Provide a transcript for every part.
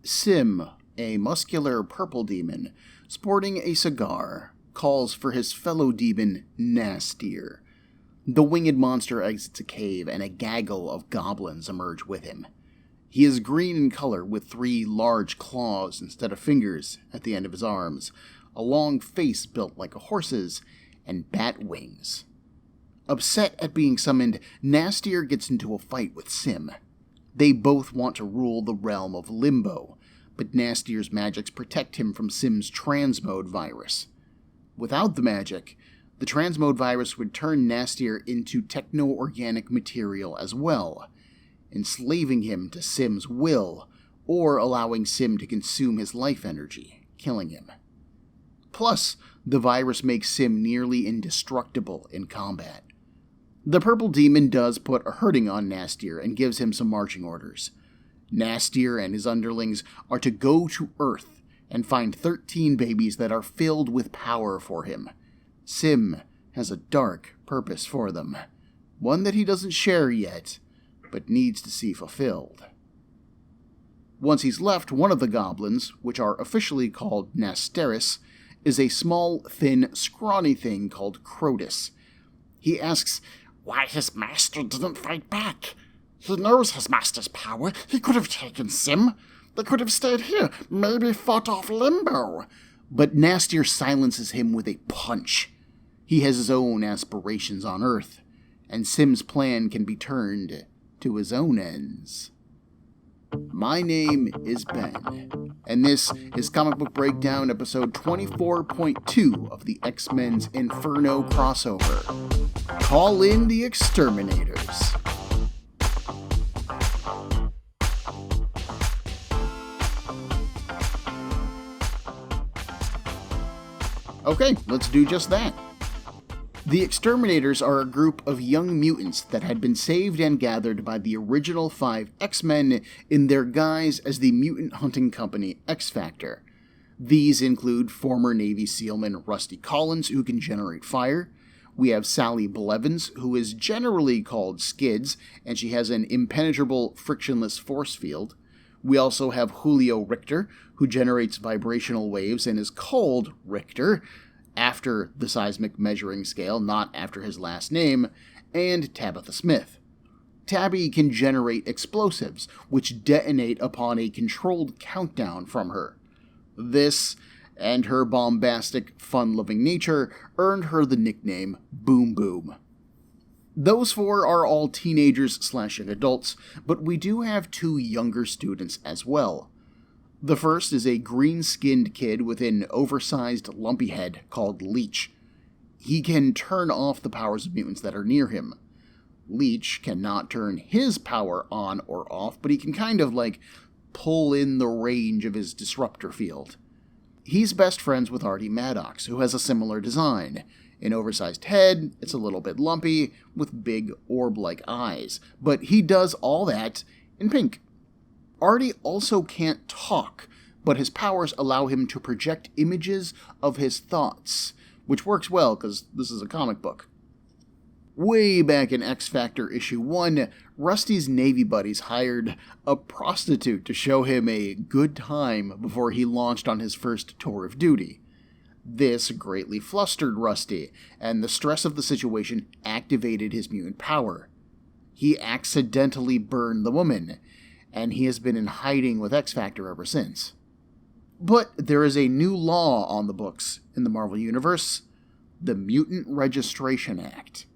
Sim, a muscular purple demon, sporting a cigar, calls for his fellow demon, Nastier. The winged monster exits a cave, and a gaggle of goblins emerge with him. He is green in color, with 3 large claws instead of fingers at the end of his arms, a long face built like a horse's, and bat wings. Upset at being summoned, Nastier gets into a fight with Sim. They both want to rule the realm of Limbo, but Nastier's magics protect him from Sim's transmode virus. Without the magic, the transmode virus would turn Nastier into techno-organic material as well, enslaving him to Sim's will, or allowing Sim to consume his life energy, killing him. Plus, the virus makes Sim nearly indestructible in combat. The purple demon does put a hurting on Nastier and gives him some marching orders. Nastier and his underlings are to go to Earth and find 13 babies that are filled with power for him. Sim has a dark purpose for them, one that he doesn't share yet, but needs to see fulfilled. Once he's left, one of the goblins, which are officially called Nasteris, is a small, thin, scrawny thing called Crotus. He asks why his master didn't fight back. He knows his master's power. He could have taken Sim. They could have stayed here, maybe fought off Limbo. But Nastier silences him with a punch. He has his own aspirations on Earth, and Sim's plan can be turned to his own ends. My name is Ben, and this is Comic Book Breakdown episode 24.2 of the X-Men's Inferno crossover. Call in the X-Terminators. Okay, let's do just that. The X-Terminators are a group of young mutants that had been saved and gathered by the original 5 X-Men in their guise as the mutant hunting company X-Factor. These include former Navy SEALman Rusty Collins, who can generate fire. We have Sally Blevins, who is generally called Skids, and she has an impenetrable frictionless force field. We also have Julio Richter, who generates vibrational waves and is called Richter, after the seismic measuring scale, not after his last name, and Tabitha Smith. Tabby can generate explosives, which detonate upon a controlled countdown from her. This, and her bombastic, fun-loving nature, earned her the nickname Boom Boom. Those 4 are all teenagers/young adults, but we do have 2 younger students as well. The first is a green-skinned kid with an oversized, lumpy head called Leech. He can turn off the powers of mutants that are near him. Leech cannot turn his power on or off, but he can kind of, pull in the range of his disruptor field. He's best friends with Artie Maddox, who has a similar design. An oversized head, it's a little bit lumpy, with big orb-like eyes, but he does all that in pink. Artie also can't talk, but his powers allow him to project images of his thoughts, which works well because this is a comic book. Way back in X-Factor issue 1, Rusty's Navy buddies hired a prostitute to show him a good time before he launched on his first tour of duty. This greatly flustered Rusty, and the stress of the situation activated his mutant power. He accidentally burned the woman, and he has been in hiding with X-Factor ever since. But there is a new law on the books in the Marvel Universe, the Mutant Registration Act.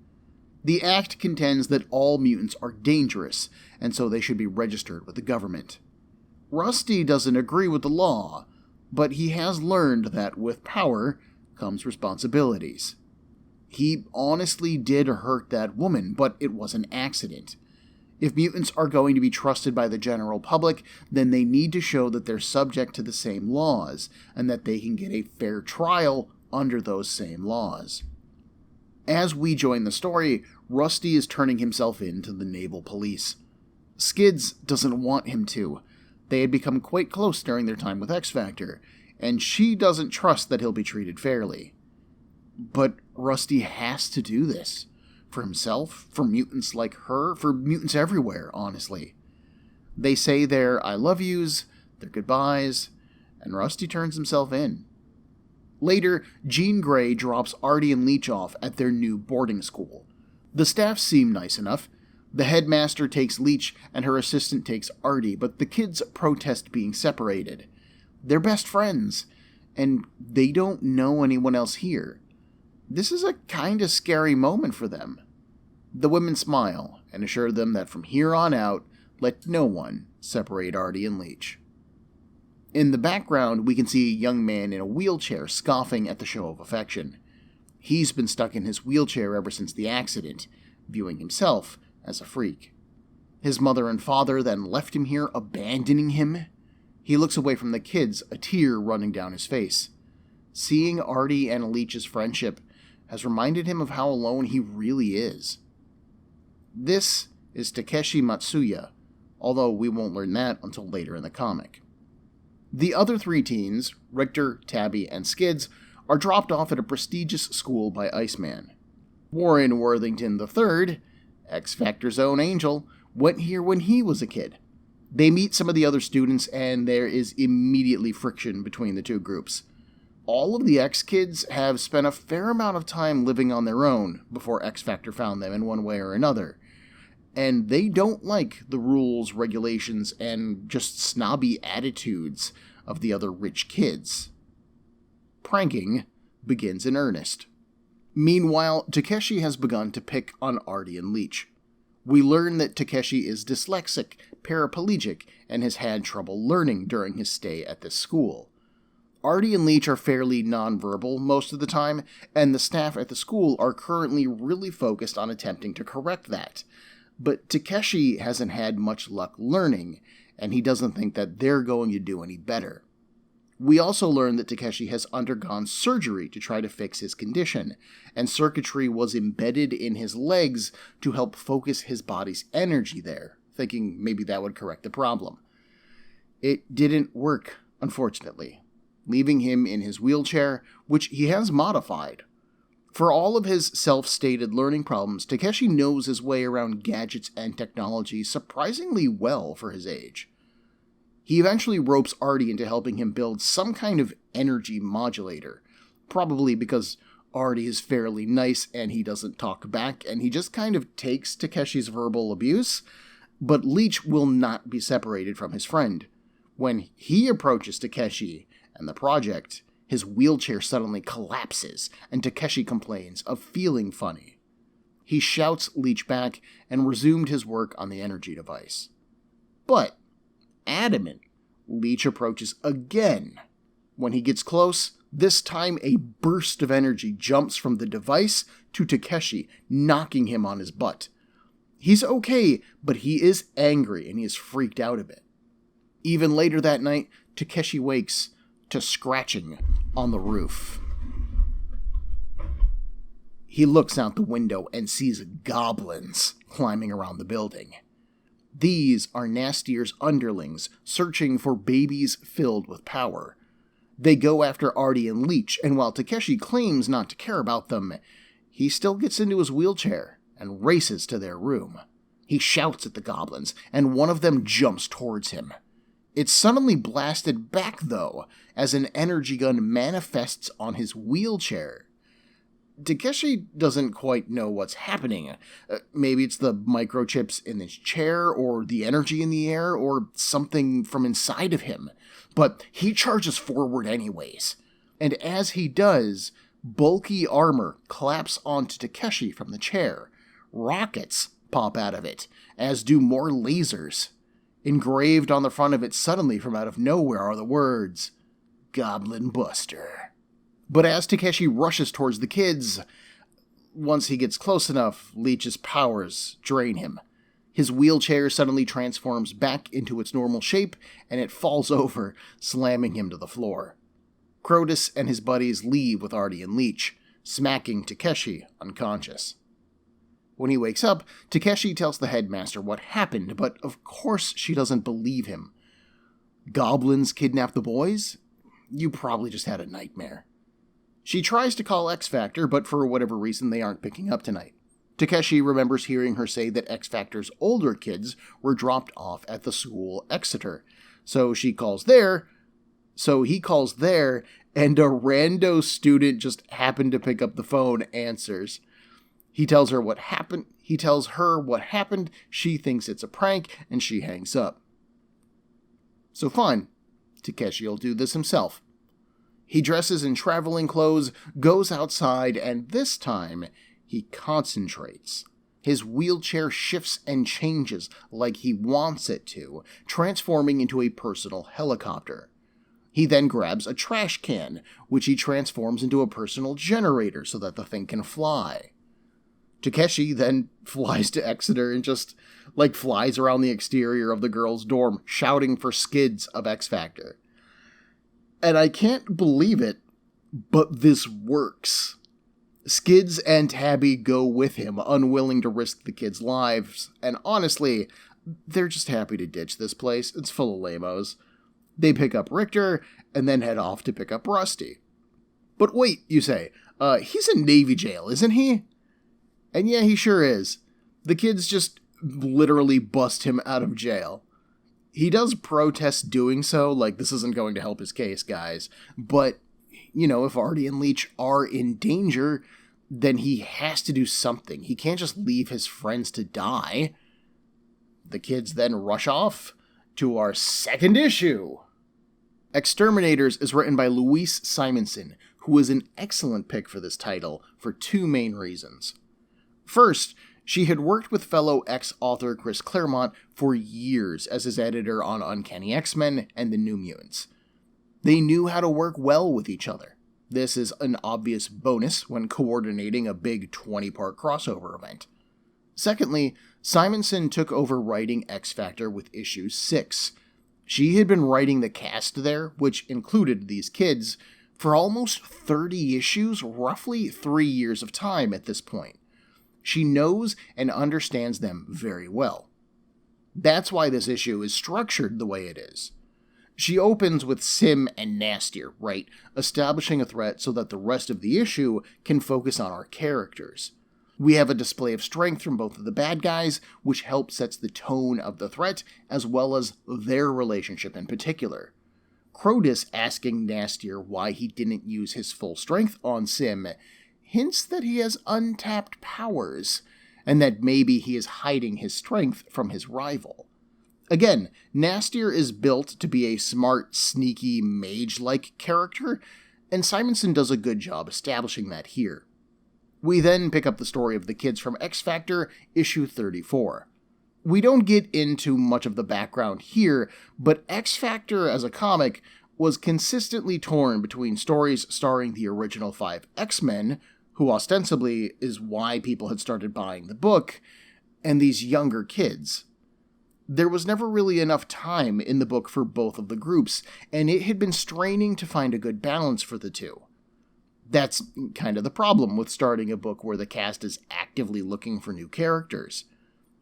The act contends that all mutants are dangerous, and so they should be registered with the government. Rusty doesn't agree with the law, but he has learned that with power comes responsibilities. He honestly did hurt that woman, but it was an accident. If mutants are going to be trusted by the general public, then they need to show that they're subject to the same laws, and that they can get a fair trial under those same laws. As we join the story, Rusty is turning himself in to the naval police. Skids doesn't want him to. They had become quite close during their time with X-Factor, and she doesn't trust that he'll be treated fairly. But Rusty has to do this. For himself, for mutants like her, for mutants everywhere, honestly. They say their I love yous, their goodbyes, and Rusty turns himself in. Later, Jean Grey drops Artie and Leech off at their new boarding school. The staff seem nice enough. The headmaster takes Leech and her assistant takes Artie, but the kids protest being separated. They're best friends, and they don't know anyone else here. This is a kinda scary moment for them. The women smile and assure them that from here on out, let no one separate Artie and Leech. In the background, we can see a young man in a wheelchair scoffing at the show of affection. He's been stuck in his wheelchair ever since the accident, viewing himself as a freak. His mother and father then left him here, abandoning him. He looks away from the kids, a tear running down his face. Seeing Artie and Leech's friendship has reminded him of how alone he really is. This is Takeshi Matsuya, although we won't learn that until later in the comic. The other three teens, Richter, Tabby, and Skids, are dropped off at a prestigious school by Iceman. Warren Worthington III, X-Factor's own angel, went here when he was a kid. They meet some of the other students, and there is immediately friction between the two groups. All of the X-Kids have spent a fair amount of time living on their own before X-Factor found them in one way or another. And they don't like the rules, regulations, and just snobby attitudes of the other rich kids. Pranking begins in earnest. Meanwhile, Takeshi has begun to pick on Artie and Leech. We learn that Takeshi is dyslexic, paraplegic, and has had trouble learning during his stay at this school. Artie and Leech are fairly nonverbal most of the time, and the staff at the school are currently really focused on attempting to correct that. But Takeshi hasn't had much luck learning, and he doesn't think that they're going to do any better. We also learn that Takeshi has undergone surgery to try to fix his condition, and circuitry was embedded in his legs to help focus his body's energy there, thinking maybe that would correct the problem. It didn't work, unfortunately, leaving him in his wheelchair, which he has modified. For all of his self-stated learning problems, Takeshi knows his way around gadgets and technology surprisingly well for his age. He eventually ropes Artie into helping him build some kind of energy modulator, probably because Artie is fairly nice and he doesn't talk back, and he just kind of takes Takeshi's verbal abuse, but Leech will not be separated from his friend. When he approaches Takeshi and the project, his wheelchair suddenly collapses, and Takeshi complains of feeling funny. He shouts Leech back and resumed his work on the energy device. But, adamant, Leech approaches again. When he gets close, this time a burst of energy jumps from the device to Takeshi, knocking him on his butt. He's okay, but he is angry and he is freaked out a bit. Even later that night, Takeshi wakes to scratching on the roof. He looks out the window and sees goblins climbing around the building. These are Nastier's underlings, searching for babies filled with power. They go after Artie and Leech, and while Takeshi claims not to care about them, he still gets into his wheelchair and races to their room. He shouts at the goblins, and one of them jumps towards him. It's suddenly blasted back, though, as an energy gun manifests on his wheelchair. Takeshi doesn't quite know what's happening. Maybe it's the microchips in his chair, or the energy in the air, or something from inside of him. But he charges forward anyways. And as he does, bulky armor claps onto Takeshi from the chair. Rockets pop out of it, as do more lasers. Engraved on the front of it suddenly from out of nowhere are the words, Goblin Buster. But as Takeshi rushes towards the kids, once he gets close enough, Leech's powers drain him. His wheelchair suddenly transforms back into its normal shape, and it falls over, slamming him to the floor. Crotus and his buddies leave with Artie and Leech, smacking Takeshi unconscious. When he wakes up, Takeshi tells the headmaster what happened, but of course she doesn't believe him. Goblins kidnap the boys? You probably just had a nightmare. She tries to call X-Factor, but for whatever reason they aren't picking up tonight. Takeshi remembers hearing her say that X-Factor's older kids were dropped off at the school Exeter, So he calls there, and a rando student just happened to pick up the phone, answers. He tells her what happened. She thinks it's a prank, and she hangs up. So fine, Takeshi'll do this himself. He dresses in traveling clothes, goes outside, and this time, he concentrates. His wheelchair shifts and changes like he wants it to, transforming into a personal helicopter. He then grabs a trash can, which he transforms into a personal generator so that the thing can fly. Takeshi then flies to Exeter and just, flies around the exterior of the girls' dorm, shouting for skids of X-Factor. And I can't believe it, but this works. Skids and Tabby go with him, unwilling to risk the kids' lives, and honestly, they're just happy to ditch this place. It's full of lamos. They pick up Richter, and then head off to pick up Rusty. But wait, you say, he's in Navy jail, isn't he? And yeah, he sure is. The kids just literally bust him out of jail. He does protest doing so, this isn't going to help his case, guys. But, if Artie and Leech are in danger, then he has to do something. He can't just leave his friends to die. The kids then rush off to our second issue. X-Terminators is written by Louise Simonson, who is an excellent pick for this title for two main reasons. First, she had worked with fellow X-author Chris Claremont for years as his editor on Uncanny X-Men and the New Mutants. They knew how to work well with each other. This is an obvious bonus when coordinating a big 20-part crossover event. Secondly, Simonson took over writing X-Factor with issue 6. She had been writing the cast there, which included these kids, for almost 30 issues, roughly 3 years of time at this point. She knows and understands them very well. That's why this issue is structured the way it is. She opens with Sim and Nastier, right, establishing a threat so that the rest of the issue can focus on our characters. We have a display of strength from both of the bad guys, which helps sets the tone of the threat, as well as their relationship in particular. Crotus asking Nastier why he didn't use his full strength on Sim hints that he has untapped powers, and that maybe he is hiding his strength from his rival. Again, Nastier is built to be a smart, sneaky, mage-like character, and Simonson does a good job establishing that here. We then pick up the story of the kids from X-Factor, issue 34. We don't get into much of the background here, but X-Factor as a comic was consistently torn between stories starring the original 5 X-Men, who ostensibly is why people had started buying the book, and these younger kids. There was never really enough time in the book for both of the groups, and it had been straining to find a good balance for the two. That's kind of the problem with starting a book where the cast is actively looking for new characters.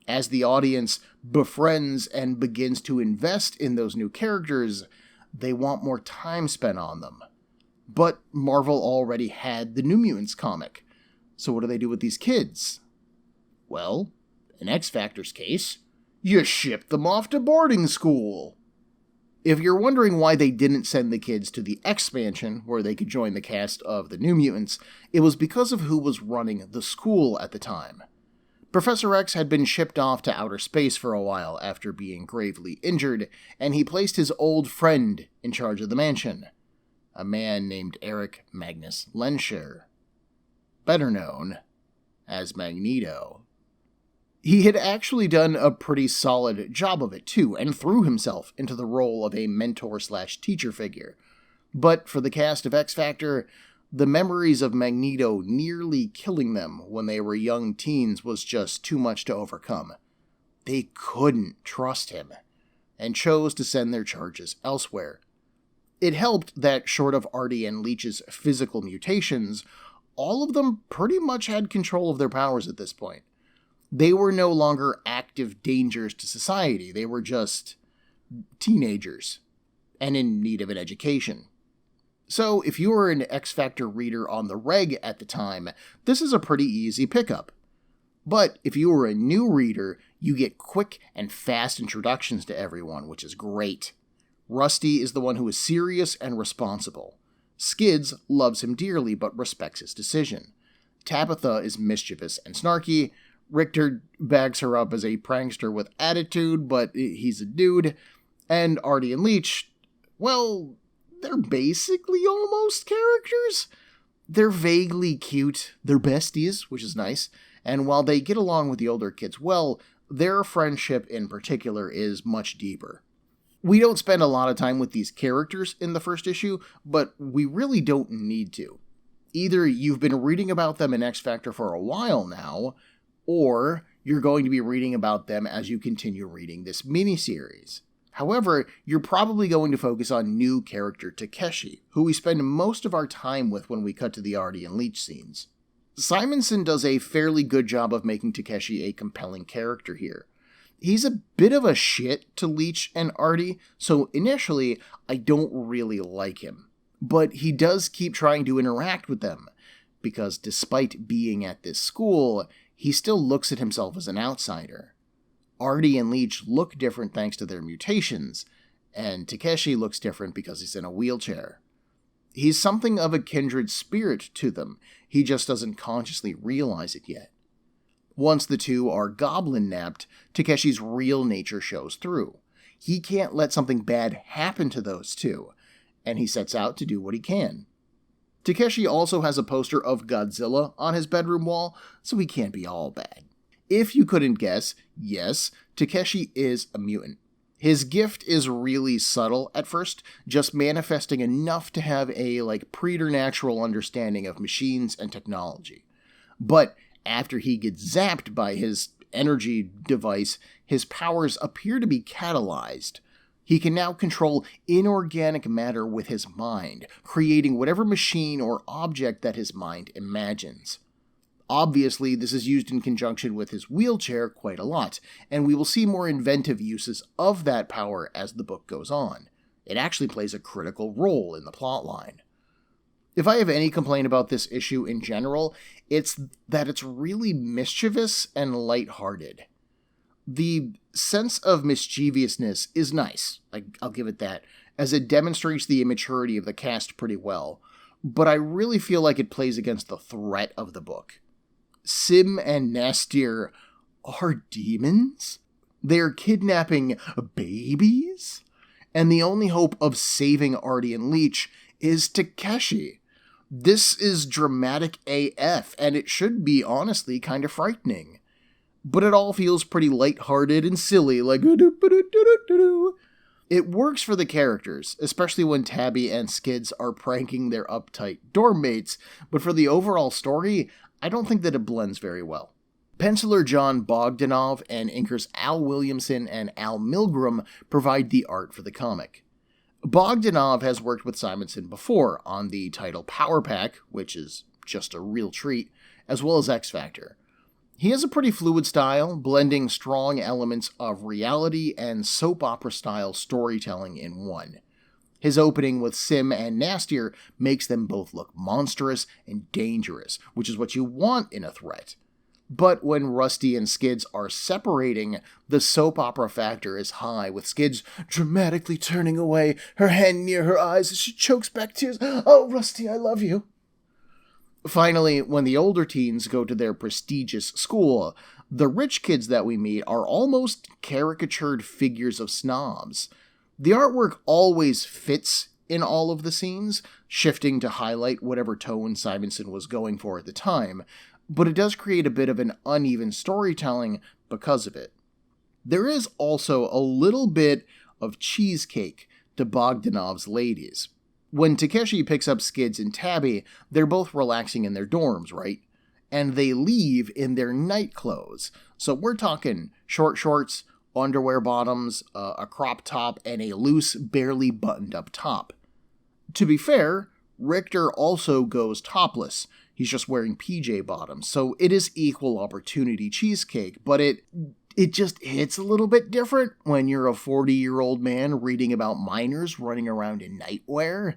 As the audience befriends and begins to invest in those new characters, they want more time spent on them. But Marvel already had the New Mutants comic, so what do they do with these kids? Well, in X-Factor's case, you ship them off to boarding school. If you're wondering why they didn't send the kids to the X-Mansion, where they could join the cast of the New Mutants, it was because of who was running the school at the time. Professor X had been shipped off to outer space for a while after being gravely injured, and he placed his old friend in charge of the mansion, a man named Eric Magnus Lensher, better known as Magneto. He had actually done a pretty solid job of it too, and threw himself into the role of a mentor/teacher figure. But for the cast of X-Factor, the memories of Magneto nearly killing them when they were young teens was just too much to overcome. They couldn't trust him, and chose to send their charges elsewhere. It helped that, short of Artie and Leech's physical mutations, all of them pretty much had control of their powers at this point. They were no longer active dangers to society, they were just teenagers, and in need of an education. So, if you were an X-Factor reader on the reg at the time, this is a pretty easy pickup. But if you were a new reader, you get quick and fast introductions to everyone, which is great. Rusty is the one who is serious and responsible. Skids loves him dearly but respects his decision. Tabitha is mischievous and snarky. Richter bags her up as a prankster with attitude, but he's a dude. And Artie and Leech, well, they're basically almost characters. They're vaguely cute. They're besties, which is nice. And while they get along with the older kids well, their friendship in particular is much deeper. We don't spend a lot of time with these characters in the first issue, but we really don't need to. Either you've been reading about them in X Factor for a while now, or you're going to be reading about them as you continue reading this miniseries. However, you're probably going to focus on new character Takeshi, who we spend most of our time with when we cut to the Artie and Leech scenes. Simonson does a fairly good job of making Takeshi a compelling character here. He's a bit of a shit to Leech and Artie, so initially I don't really like him. But he does keep trying to interact with them, because despite being at this school, he still looks at himself as an outsider. Artie and Leech look different thanks to their mutations, and Takeshi looks different because he's in a wheelchair. He's something of a kindred spirit to them, he just doesn't consciously realize it yet. Once the two are goblin-napped, Takeshi's real nature shows through. He can't let something bad happen to those two, and he sets out to do what he can. Takeshi also has a poster of Godzilla on his bedroom wall, so he can't be all bad. If you couldn't guess, yes, Takeshi is a mutant. His gift is really subtle at first, just manifesting enough to have a preternatural understanding of machines and technology. But after he gets zapped by his energy device, his powers appear to be catalyzed. He can now control inorganic matter with his mind, creating whatever machine or object that his mind imagines. Obviously, this is used in conjunction with his wheelchair quite a lot, and we will see more inventive uses of that power as the book goes on. It actually plays a critical role in the plotline. If I have any complaint about this issue in general, it's that it's really mischievous and lighthearted. The sense of mischievousness is nice, I'll give it that, as it demonstrates the immaturity of the cast pretty well, but I really feel like it plays against the threat of the book. Sim and Nastir are demons? They're kidnapping babies? And the only hope of saving Artie and Leech is Takeshi. This is dramatic AF, and it should be honestly kind of frightening. But it all feels pretty lighthearted and silly, It works for the characters, especially when Tabby and Skids are pranking their uptight dorm mates, but for the overall story, I don't think that it blends very well. Penciler Jon Bogdanove and inkers Al Williamson and Al Milgrom provide the art for the comic. Bogdanove has worked with Simonson before on the title Power Pack, which is just a real treat, as well as X Factor. He has a pretty fluid style, blending strong elements of reality and soap opera style storytelling in one. His opening with Sim and Nastir makes them both look monstrous and dangerous, which is what you want in a threat. But when Rusty and Skids are separating, the soap opera factor is high, with Skids dramatically turning away, her hand near her eyes as she chokes back tears. "Oh, Rusty, I love you." Finally, when the older teens go to their prestigious school, the rich kids that we meet are almost caricatured figures of snobs. The artwork always fits in all of the scenes, shifting to highlight whatever tone Simonson was going for at the time, but it does create a bit of an uneven storytelling because of it. There is also a little bit of cheesecake to Bogdanove's ladies. When Takeshi picks up Skids and Tabby, they're both relaxing in their dorms, right? And they leave in their night clothes. So we're talking short shorts, underwear bottoms, a crop top, and a loose, barely buttoned up top. To be fair, Richter also goes topless. He's just wearing PJ bottoms, so it is equal opportunity cheesecake, but it just hits a little bit different when you're a 40-year-old man reading about minors running around in nightwear.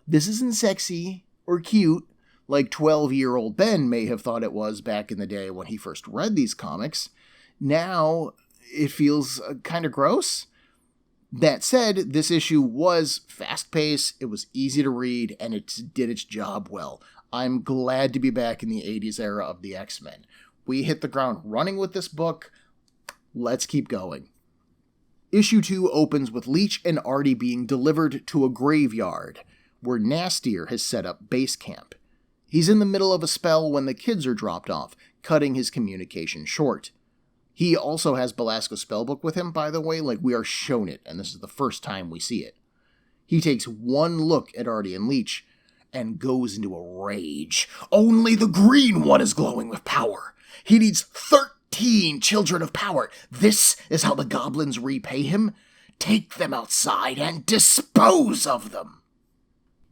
This isn't sexy or cute like 12-year-old Ben may have thought it was back in the day when he first read these comics. Now, it feels kind of gross. That said, this issue was fast-paced, it was easy to read, and it did its job well. I'm glad to be back in the 80s era of the X-Men. We hit the ground running with this book. Let's keep going. Issue 2 opens with Leech and Artie being delivered to a graveyard, where Nastier has set up base camp. He's in the middle of a spell when the kids are dropped off, cutting his communication short. He also has Belasco's spellbook with him, by the way, like we are shown it, and this is the first time we see it. He takes one look at Artie and Leech, and goes into a rage. Only the green one is glowing with power. He needs 13 children of power. This is how the goblins repay him? Take them outside and dispose of them.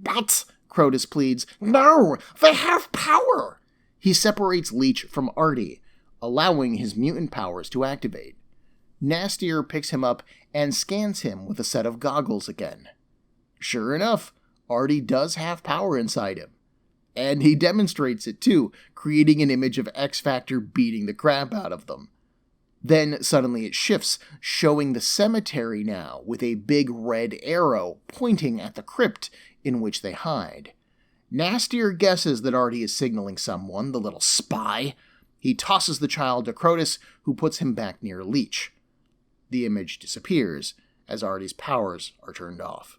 But, Crotus pleads, no, they have power. He separates Leech from Artie, allowing his mutant powers to activate. Nastier picks him up and scans him with a set of goggles again. Sure enough, Artie does have power inside him. And he demonstrates it too, creating an image of X-Factor beating the crap out of them. Then suddenly it shifts, showing the cemetery now with a big red arrow pointing at the crypt in which they hide. Nastier guesses that Artie is signaling someone, the little spy. He tosses the child to Crotus, who puts him back near Leech. The image disappears as Artie's powers are turned off.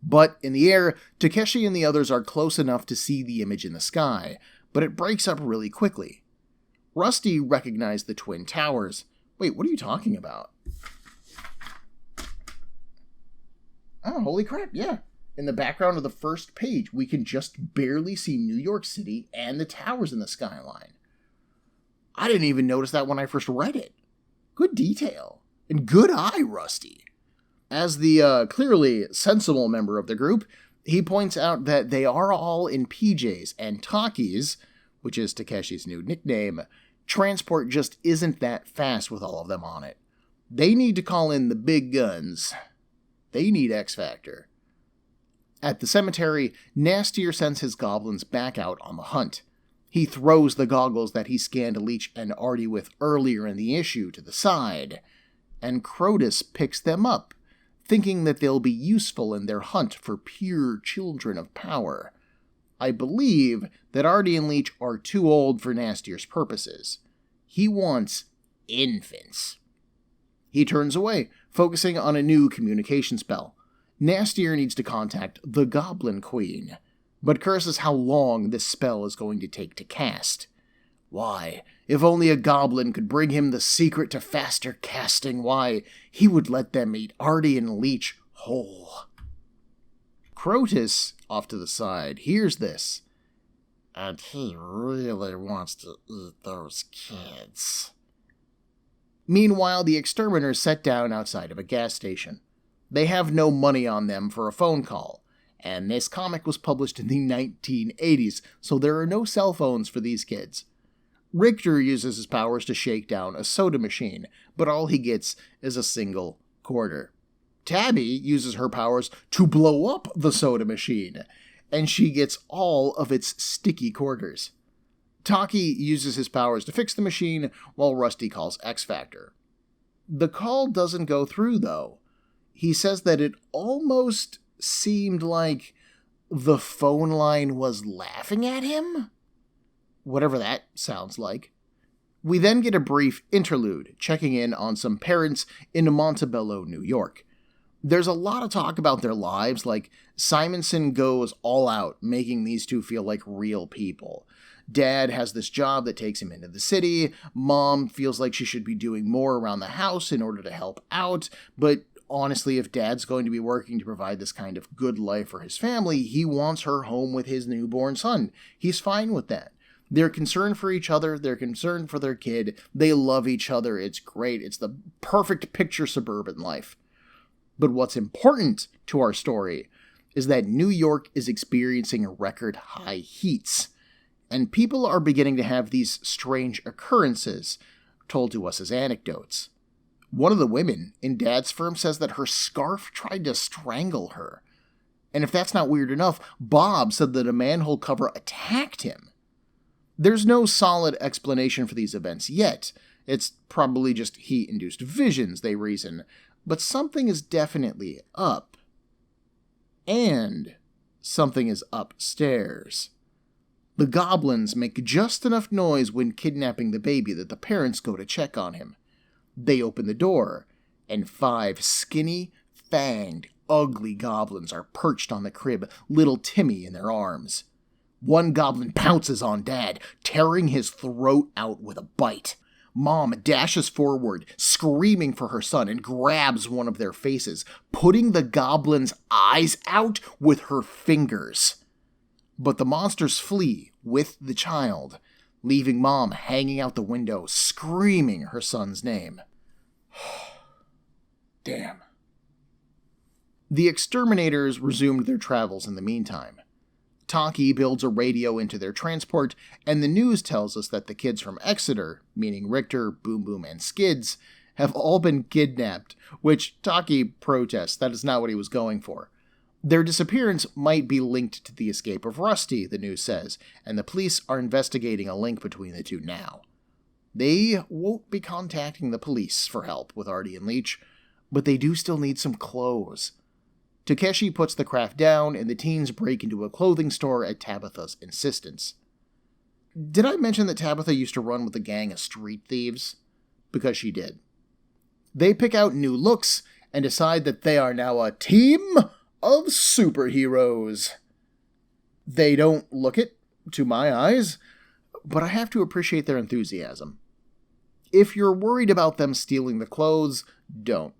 But in the air, Takeshi and the others are close enough to see the image in the sky, but it breaks up really quickly. Rusty recognized the Twin Towers. Wait, what are you talking about? Oh, holy crap, yeah. In the background of the first page, we can just barely see New York City and the towers in the skyline. I didn't even notice that when I first read it. Good detail. And good eye, Rusty. As the clearly sensible member of the group, he points out that they are all in PJs, and Takis, which is Takeshi's new nickname, transport just isn't that fast with all of them on it. They need to call in the big guns. They need X-Factor. At the cemetery, Nastier sends his goblins back out on the hunt. He throws the goggles that he scanned Leech and Artie with earlier in the issue to the side, and Crotus picks them up, thinking that they'll be useful in their hunt for pure children of power. I believe that Artie and Leech are too old for Nastier's purposes. He wants infants. He turns away, focusing on a new communication spell. Nastier needs to contact the Goblin Queen, but curses how long this spell is going to take to cast. Why, if only a goblin could bring him the secret to faster casting, why, he would let them eat Artie and Leech whole. Crotus, off to the side, hears this. And he really wants to eat those kids. Meanwhile, the X-Terminators set down outside of a gas station. They have no money on them for a phone call, and this comic was published in the 1980s, so there are no cell phones for these kids. Richter uses his powers to shake down a soda machine, but all he gets is a single quarter. Tabby uses her powers to blow up the soda machine, and she gets all of its sticky quarters. Taki uses his powers to fix the machine, while Rusty calls X-Factor. The call doesn't go through, though. He says that it almost seemed like the phone line was laughing at him? Whatever that sounds like. We then get a brief interlude, checking in on some parents in Montebello, New York. There's a lot of talk about their lives, like Simonson goes all out, making these two feel like real people. Dad has this job that takes him into the city. Mom feels like she should be doing more around the house in order to help out, but honestly, if Dad's going to be working to provide this kind of good life for his family, he wants her home with his newborn son. He's fine with that. They're concerned for each other. They're concerned for their kid. They love each other. It's great. It's the perfect picture suburban life. But what's important to our story is that New York is experiencing record high heats, and people are beginning to have these strange occurrences told to us as anecdotes. One of the women in Dad's firm says that her scarf tried to strangle her. And if that's not weird enough, Bob said that a manhole cover attacked him. There's no solid explanation for these events yet. It's probably just heat-induced visions, they reason. But something is definitely up. And something is upstairs. The goblins make just enough noise when kidnapping the baby that the parents go to check on him. They open the door, and 5 skinny, fanged, ugly goblins are perched on the crib, little Timmy in their arms. One goblin pounces on Dad, tearing his throat out with a bite. Mom dashes forward, screaming for her son, and grabs one of their faces, putting the goblin's eyes out with her fingers. But the monsters flee with the child, leaving Mom hanging out the window, screaming her son's name. Damn. The exterminators resumed their travels in the meantime. Taki builds a radio into their transport, and the news tells us that the kids from Exeter, meaning Richter, Boom Boom, and Skids, have all been kidnapped, which Taki protests. That is not what he was going for. Their disappearance might be linked to the escape of Rusty, the news says, and the police are investigating a link between the two now. They won't be contacting the police for help with Artie and Leech, but they do still need some clothes. Takeshi puts the craft down, and the teens break into a clothing store at Tabitha's insistence. Did I mention that Tabitha used to run with a gang of street thieves? Because she did. They pick out new looks and decide that they are now a team of superheroes. They don't look it, to my eyes, but I have to appreciate their enthusiasm. If you're worried about them stealing the clothes, don't.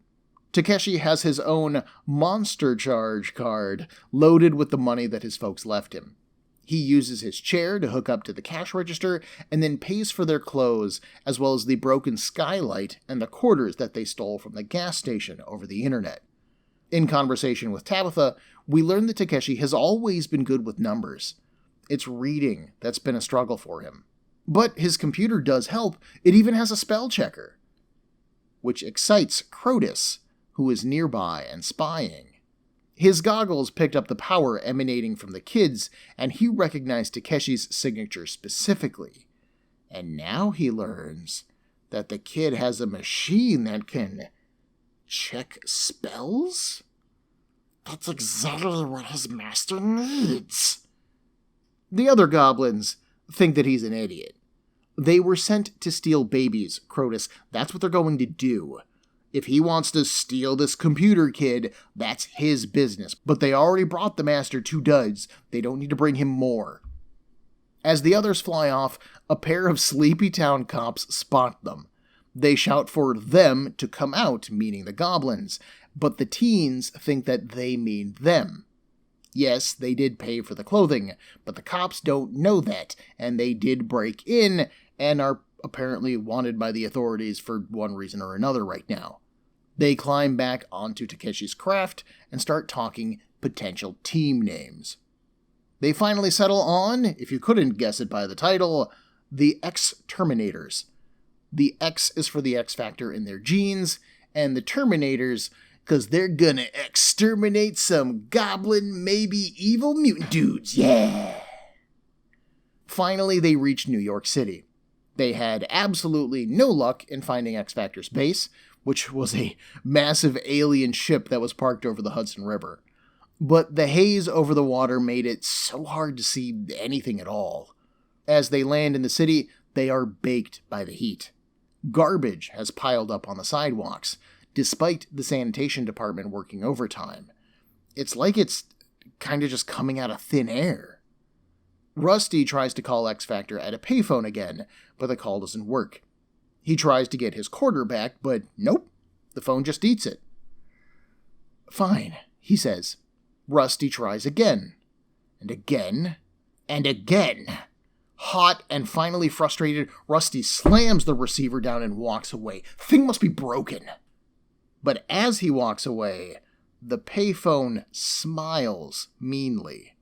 Takeshi has his own Monster Charge card loaded with the money that his folks left him. He uses his chair to hook up to the cash register and then pays for their clothes, as well as the broken skylight and the quarters that they stole from the gas station over the internet. In conversation with Tabitha, we learn that Takeshi has always been good with numbers. It's reading that's been a struggle for him. But his computer does help. It even has a spell checker, which excites Crotus, who is nearby and spying. His goggles picked up the power emanating from the kids, and he recognized Takeshi's signature specifically. And now he learns that the kid has a machine that can check spells? That's exactly what his master needs. The other goblins think that he's an idiot. They were sent to steal babies, Crotus. That's what they're going to do. If he wants to steal this computer kid, that's his business. But they already brought the master 2 duds. They don't need to bring him more. As the others fly off, a pair of Sleepy Town cops spot them. They shout for them to come out, meaning the goblins, but the teens think that they mean them. Yes, they did pay for the clothing, but the cops don't know that, and they did break in and are apparently wanted by the authorities for one reason or another right now. They climb back onto Takeshi's craft and start talking potential team names. They finally settle on, if you couldn't guess it by the title, the X-Terminators. The X is for the X factor in their genes, and the Terminators, because they're gonna exterminate some goblin, maybe evil mutant dudes, yeah! Finally, they reach New York City. They had absolutely no luck in finding X Factor's base, which was a massive alien ship that was parked over the Hudson River. But the haze over the water made it so hard to see anything at all. As they land in the city, they are baked by the heat. Garbage has piled up on the sidewalks, despite the sanitation department working overtime. It's like it's kind of just coming out of thin air. Rusty tries to call X Factor at a payphone again, but the call doesn't work. He tries to get his quarter back, but nope, the phone just eats it. Fine, he says. Rusty tries again, and again, and again. Hot and finally frustrated, Rusty slams the receiver down and walks away. Thing must be broken. But as he walks away, the payphone smiles meanly.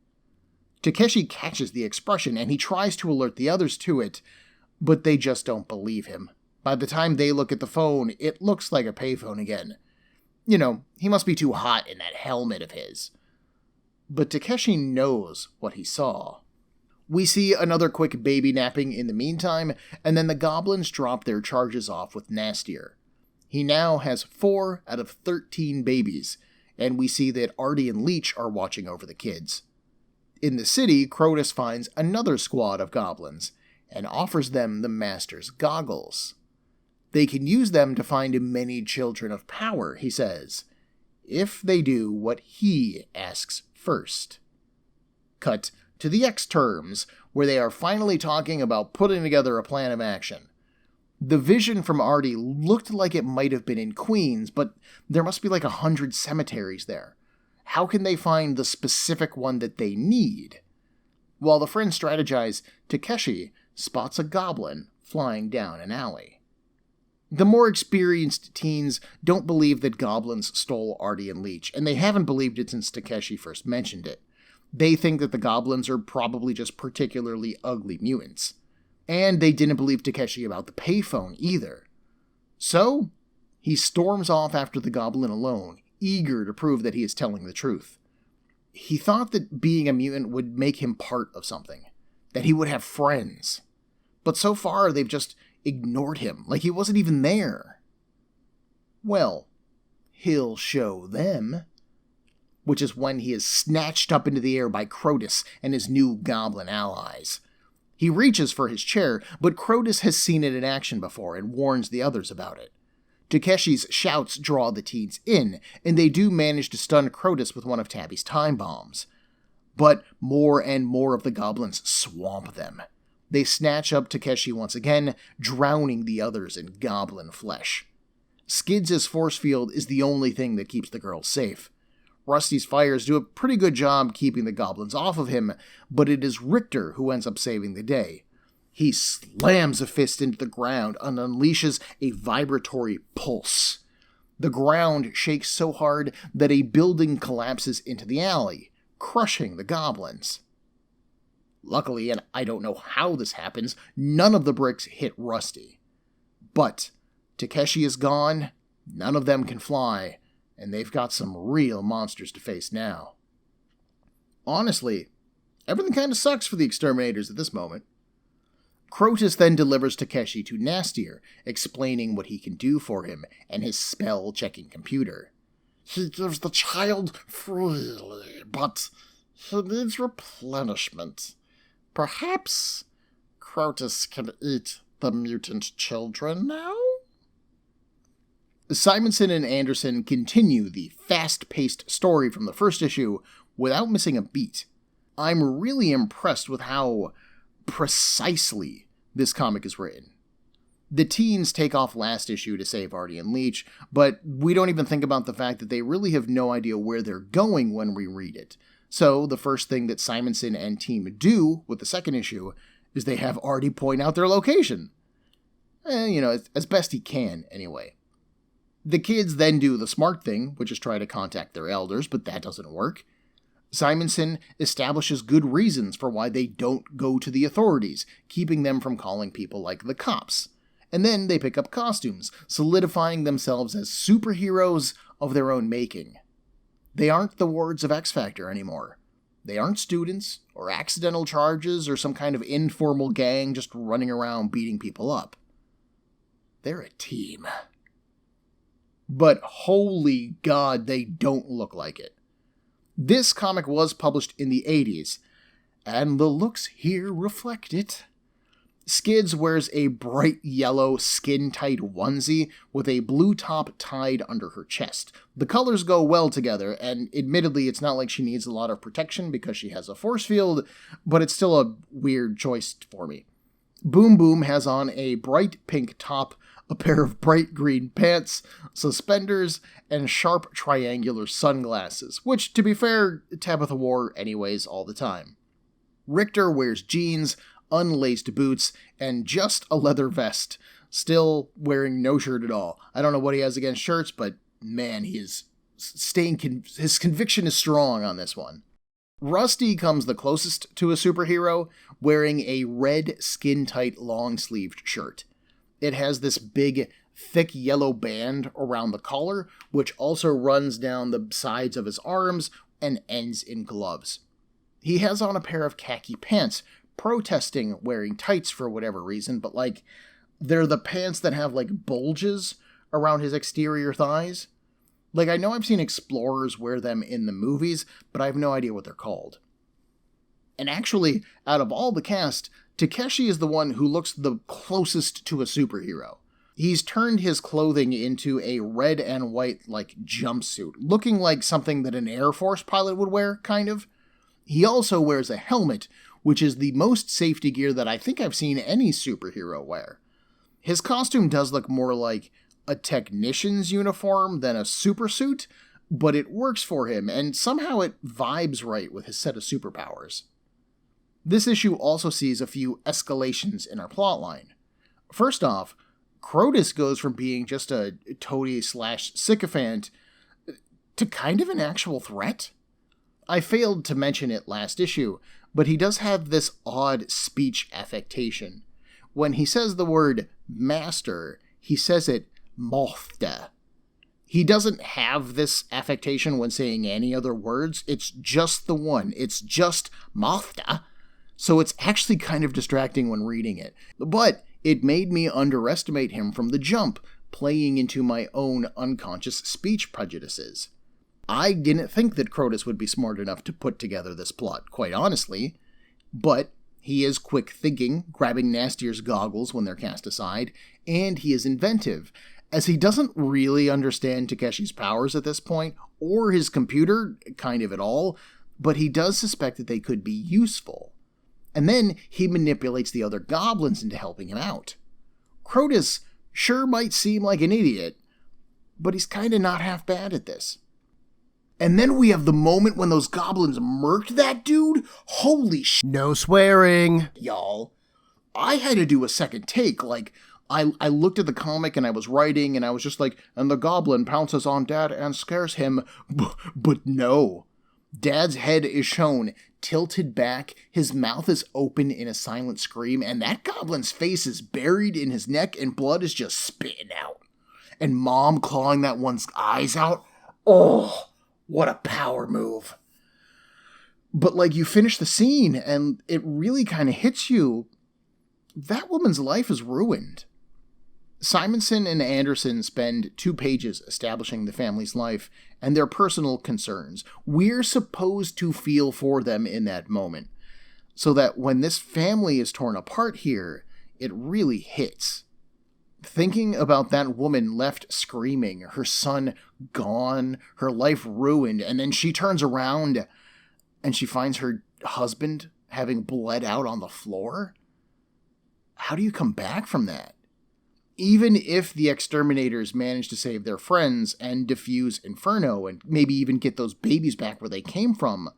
Takeshi catches the expression, and he tries to alert the others to it, but they just don't believe him. By the time they look at the phone, it looks like a payphone again. You know, he must be too hot in that helmet of his. But Takeshi knows what he saw. We see another quick baby napping in the meantime, and then the goblins drop their charges off with Nastier. He now has 4 out of 13 babies, and we see that Artie and Leech are watching over the kids. In the city, Crotus finds another squad of goblins and offers them the Master's goggles. They can use them to find many children of power, he says, if they do what he asks first. Cut to the X-Terms, where they are finally talking about putting together a plan of action. The vision from Artie looked like it might have been in Queens, but there must be like 100 cemeteries there. How can they find the specific one that they need? While the friends strategize, Takeshi spots a goblin flying down an alley. The more experienced teens don't believe that goblins stole Artie and Leech, and they haven't believed it since Takeshi first mentioned it. They think that the goblins are probably just particularly ugly mutants. And they didn't believe Takeshi about the payphone either. So, he storms off after the goblin alone, eager to prove that he is telling the truth. He thought that being a mutant would make him part of something, that he would have friends. But so far, they've just ignored him, like he wasn't even there. Well, he'll show them. Which is when he is snatched up into the air by Crotus and his new goblin allies. He reaches for his chair, but Crotus has seen it in action before and warns the others about it. Takeshi's shouts draw the teens in, and they do manage to stun Crotus with one of Tabby's time bombs. But more and more of the goblins swamp them. They snatch up Takeshi once again, drowning the others in goblin flesh. Skids' force field is the only thing that keeps the girls safe. Rusty's fires do a pretty good job keeping the goblins off of him, but it is Richter who ends up saving the day. He slams a fist into the ground and unleashes a vibratory pulse. The ground shakes so hard that a building collapses into the alley, crushing the goblins. Luckily, and I don't know how this happens, none of the bricks hit Rusty. But Takeshi is gone, none of them can fly, and they've got some real monsters to face now. Honestly, everything kind of sucks for the X-Terminators at this moment. Crotus then delivers Takeshi to Nastier, explaining what he can do for him and his spell-checking computer. He gives the child freely, but he needs replenishment. Perhaps Crotus can eat the mutant children now? Simonson and Anderson continue the fast-paced story from the first issue without missing a beat. I'm really impressed with how precisely this comic is written. The teens take off last issue to save Artie and Leech, but we don't even think about the fact that they really have no idea where they're going when we read it. So the first thing that Simonson and team do with the second issue is they have Artie point out their location. As best he can, anyway. The kids then do the smart thing, which is try to contact their elders, but that doesn't work. Simonson establishes good reasons for why they don't go to the authorities, keeping them from calling people like the cops. And then they pick up costumes, solidifying themselves as superheroes of their own making. They aren't the wards of X-Factor anymore. They aren't students, or accidental charges, or some kind of informal gang just running around beating people up. They're a team. But holy God, they don't look like it. This comic was published in the 80s, and the looks here reflect it. Skids wears a bright yellow skin-tight onesie with a blue top tied under her chest. The colors go well together, and admittedly it's not like she needs a lot of protection because she has a force field, but it's still a weird choice for me. Boom Boom has on a bright pink top, a pair of bright green pants, suspenders, and sharp triangular sunglasses, which, to be fair, Tabitha wore anyways all the time. Richter wears jeans, unlaced boots, and just a leather vest, still wearing no shirt at all. I don't know what he has against shirts, but man, his conviction is strong on this one. Rusty comes the closest to a superhero, wearing a red skin-tight long-sleeved shirt. It has this big, thick yellow band around the collar, which also runs down the sides of his arms and ends in gloves. He has on a pair of khaki pants, protesting wearing tights for whatever reason, but they're the pants that have bulges around his exterior thighs. Like, I know I've seen explorers wear them in the movies, but I have no idea what they're called. And actually, out of all the cast, Takeshi is the one who looks the closest to a superhero. He's turned his clothing into a red and white, jumpsuit, looking like something that an Air Force pilot would wear, kind of. He also wears a helmet, which is the most safety gear that I think I've seen any superhero wear. His costume does look more like a technician's uniform than a supersuit, but it works for him, and somehow it vibes right with his set of superpowers. This issue also sees a few escalations in our plotline. First off, Crotus goes from being just a toady/sycophant to kind of an actual threat. I failed to mention it last issue, but he does have this odd speech affectation. When he says the word master, he says it Mothda. He doesn't have this affectation when saying any other words. It's just the one. It's just Mothda. So it's actually kind of distracting when reading it. But it made me underestimate him from the jump, playing into my own unconscious speech prejudices. I didn't think that Crotus would be smart enough to put together this plot, quite honestly. But he is quick-thinking, grabbing Nastier's goggles when they're cast aside, and he is inventive, as he doesn't really understand Takeshi's powers at this point, or his computer, kind of at all, but he does suspect that they could be useful. And then he manipulates the other goblins into helping him out. Crotus sure might seem like an idiot, but he's kind of not half bad at this. And then we have the moment when those goblins murked that dude. Holy sh... No swearing. Y'all. I had to do a second take. I looked at the comic and I was writing and I was just like, and the goblin pounces on Dad and scares him. But no. Dad's head is shown tilted back, his mouth is open in a silent scream, and that goblin's face is buried in his neck and blood is just spitting out. And Mom clawing that one's eyes out. Oh, what a power move. But you finish the scene and it really kind of hits you. That woman's life is ruined. Simonson and Anderson spend 2 pages establishing the family's life and their personal concerns. We're supposed to feel for them in that moment, so that when this family is torn apart here, it really hits. Thinking about that woman left screaming, her son gone, her life ruined, and then she turns around and she finds her husband having bled out on the floor. How do you come back from that? Even if the X-Terminators manage to save their friends and defuse Inferno and maybe even get those babies back where they came from,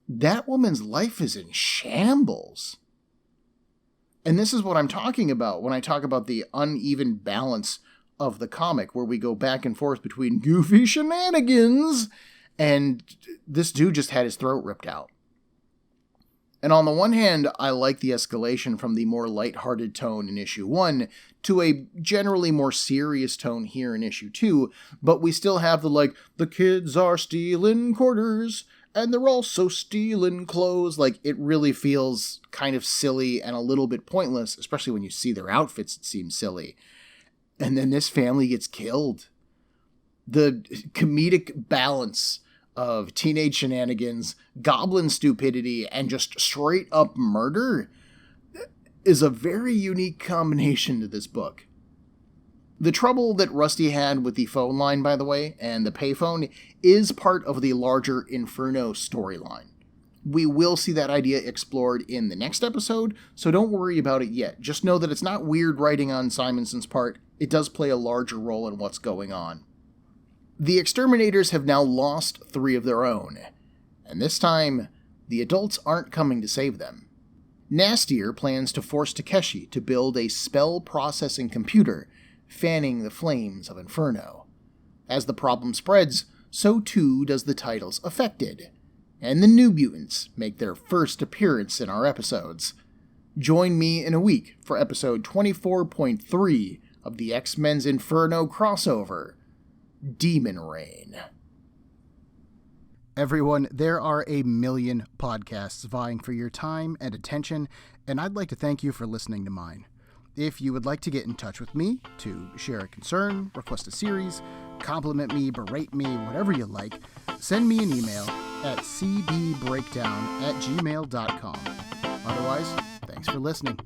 that woman's life is in shambles. And this is what I'm talking about when I talk about the uneven balance of the comic, where we go back and forth between goofy shenanigans and this dude just had his throat ripped out. And on the one hand, I like the escalation from the more lighthearted tone in issue 1 to a generally more serious tone here in issue 2, but we still have the kids are stealing quarters, and they're also stealing clothes. It really feels kind of silly and a little bit pointless, especially when you see their outfits, it seems silly. And then this family gets killed. The comedic balance of teenage shenanigans, goblin stupidity, and just straight up murder is a very unique combination to this book. The trouble that Rusty had with the phone line, by the way, and the payphone, is part of the larger Inferno storyline. We will see that idea explored in the next episode, so don't worry about it yet. Just know that it's not weird writing on Simonson's part. It does play a larger role in what's going on. The X-Terminators have now lost 3 of their own, and this time, the adults aren't coming to save them. Nastier plans to force Takeshi to build a spell-processing computer, fanning the flames of Inferno. As the problem spreads, so too does the titles affected, and the New Mutants make their first appearance in our episodes. Join me in a week for episode 24.3 of the X-Men's Inferno crossover, Demon Reign. Everyone, there are a million podcasts vying for your time and attention, and I'd like to thank you for listening to mine. If you would like to get in touch with me to share a concern, request a series, compliment me, berate me, whatever you like, send me an email at cbbreakdown@gmail.com. Otherwise, thanks for listening.